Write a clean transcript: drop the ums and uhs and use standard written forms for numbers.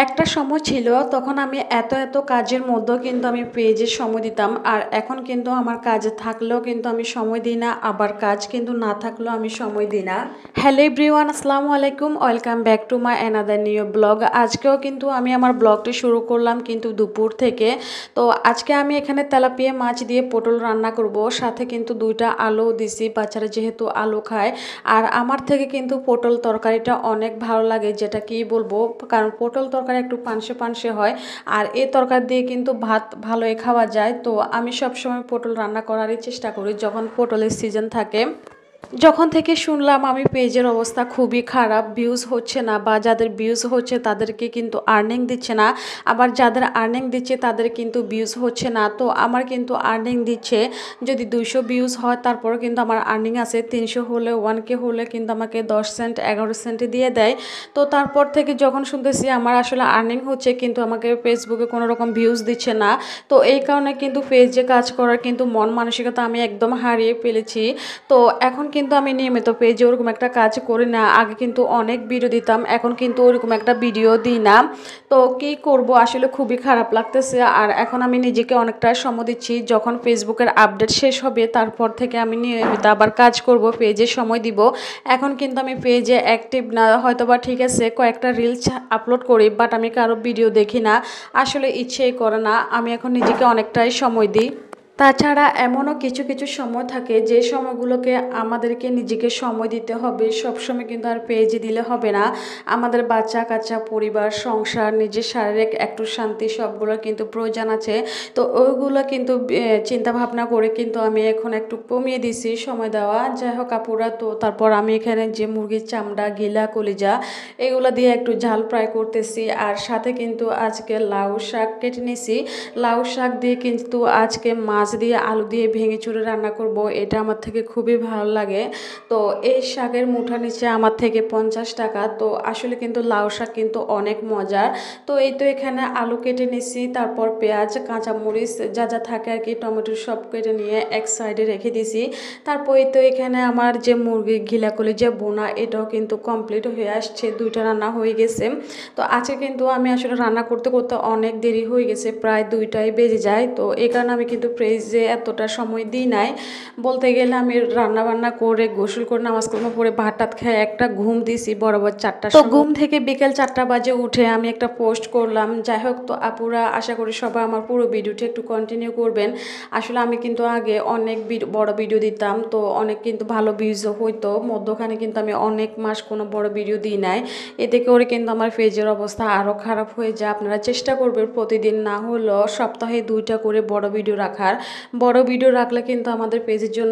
একটা সময় ছিল তখন আমি এত কাজের মধ্যেও কিন্তু আমি পেজে সময় দিতাম। আর এখন কিন্তু আমার কাজ থাকলেও কিন্তু আমি সময় দিই না, আবার কাজ কিন্তু না থাকলেও আমি সময় দিই না। হ্যালো এভরিওয়ান, আসসালামু আলাইকুম, welcome back to my another new blog. আজকেও কিন্তু আমি আমার ব্লগটি শুরু করলাম কিন্তু দুপুর থেকে। তো আজকে আমি এখানে তেলাপিয়া মাছ দিয়ে পটল রান্না করব, সাথে কিন্তু দুইটা আলু দিছি, বাচ্চারা যেহেতু আলু খায়। আর আমার থেকে কিন্তু পটল তরকারিটা অনেক ভালো লাগে, যেটা কি বলবো, কারণ পটল তরকারি একটু পানসে পানসে হয়। আর এই তরকারি দিয়ে কিন্তু ভাত ভালোই খাওয়া যায়। তো আমি সবসময় পটল রান্না করারই চেষ্টা করি যখন পটলের সিজন থাকে। যখন থেকে শুনলাম আমি পেজের অবস্থা খুবই খারাপ, ভিউজ হচ্ছে না, বা যাদের ভিউজ হচ্ছে তাদেরকে কিন্তু আর্নিং দিচ্ছে না, আবার যাদের আর্নিং দিচ্ছে তাদের কিন্তু ভিউজ হচ্ছে না। তো আমার কিন্তু আর্নিং দিচ্ছে, যদি 200 ভিউজ হয় তারপরে কিন্তু আমার আর্নিং আছে, 300 হলে 1K হলে কিন্তু আমাকে 10 সেন্ট 11 সেন্ট দিয়ে দেয়। তো তারপর থেকে যখন শুনতেছি আমার আসলে আর্নিং হচ্ছে কিন্তু আমাকে ফেসবুকে কোনো রকম ভিউজ দিচ্ছে না, তো এই কারণে কিন্তু পেজে কাজ করার কিন্তু মন মানসিকতা আমি একদম হারিয়ে ফেলেছি। তো এখন কিন্তু আমি নিয়মিত পেজে ওরকম একটা কাজ করি না। আগে কিন্তু অনেক ভিডিও দিতাম, এখন কিন্তু ওরকম একটা ভিডিও দিই না। তো কি করব, আসলে খুবই খারাপ লাগতেছে। আর এখন আমি নিজেকে অনেকটা সময় দিচ্ছি, যখন ফেসবুকের আপডেট শেষ হবে তারপর থেকে আমি নিয়মিত আবার কাজ করব, পেজে সময় দিব। এখন কিন্তু আমি পেজে অ্যাক্টিভ না, হয়তো বা ঠিক আছে কয়েকটা রিলস আপলোড করি, বাট আমি কারো ভিডিও দেখি না, আসলে ইচ্ছেই করে না। আমি এখন নিজেকে অনেকটাই সময় দিই। তাছাড়া এমনও কিছু কিছু সময় থাকে যে সময়গুলোকে আমাদেরকে নিজেকে সময় দিতে হবে, সবসময় কিন্তু আর পেজে দিলে হবে না। আমাদের বাচ্চা কাচ্চা, পরিবার, সংসার, নিজের শারীরিক একটু শান্তি, সবগুলো কিন্তু প্রয়োজন আছে। তো ওইগুলো কিন্তু চিন্তা ভাবনা করে কিন্তু আমি এখন একটু কমিয়ে দিছি সময় দেওয়া। যাই হোক আপুরা, তো তারপর আমি এখানে যে মুরগির চামড়া, গিলা, কলিজা এগুলো দিয়ে একটু ঝাল ফ্রাই করতেছি। আর সাথে কিন্তু আজকে লাউ শাক কেটে নিছি, লাউ শাক দিয়ে কিন্তু আজকে মাছ দিয়ে আলু দিয়ে ভেঙে চুরে রান্না করব, এটা আমার থেকে খুবই ভালো লাগে। তো এই শাকের মুঠা নিচে আমার থেকে 50 টাকা। তো আসলে কিন্তু লাউ শাক কিন্তু অনেক মজার। তো এই তো এখানে আলু কেটে নিছি, তারপর পেঁয়াজ, কাঁচামরিচ যা যা থাকে আর কি, টমেটো সব কেটে নিয়ে এক সাইডে রেখে দিছি। তারপর এই তো এখানে আমার যে মুরগির ঘিলাকলি যে বোনা, এটাও কিন্তু কমপ্লিট হয়ে আসছে, দুইটা রান্না হয়ে গেছে। তো আজকে কিন্তু আমি আসলে রান্না করতে করতে অনেক দেরি হয়ে গেছে, প্রায় 2টাই বেজে যায়। তো এই কারণে আমি কিন্তু ফ্রিজে এতটা সময় দিই নাই। বলতে গেলে আমি রান্না বান্না করে গোসল করে নামাজ কালাম পরে ভাত টাত খেয়ে একটা ঘুম দিছি বরাবর 4টার সময়। তো ঘুম থেকে বিকেল 4টা বাজে উঠে আমি একটা পোস্ট করলাম। যাই হোক, তো আপুরা আশা করি সবাই আমার পুরো ভিডিওটি একটু কন্টিনিউ করবেন। আসলে আমি কিন্তু আগে অনেক বড় ভিডিও দিতাম, তো অনেক কিন্তু ভালো ভিউজও হইতো, মধ্যখানে কিন্তু আমি অনেক মাস কোনো বড় ভিডিও দিই নাই। এতে করে কিন্তু আমার পেজের অবস্থা আরও খারাপ হয়ে যায়। আপনারা চেষ্টা করবেন প্রতিদিন না হলেও সপ্তাহে 2টা করে বড় ভিডিও রাখার। বড় ভিডিও রাখলে কিন্তু আমাদের পেজের জন্য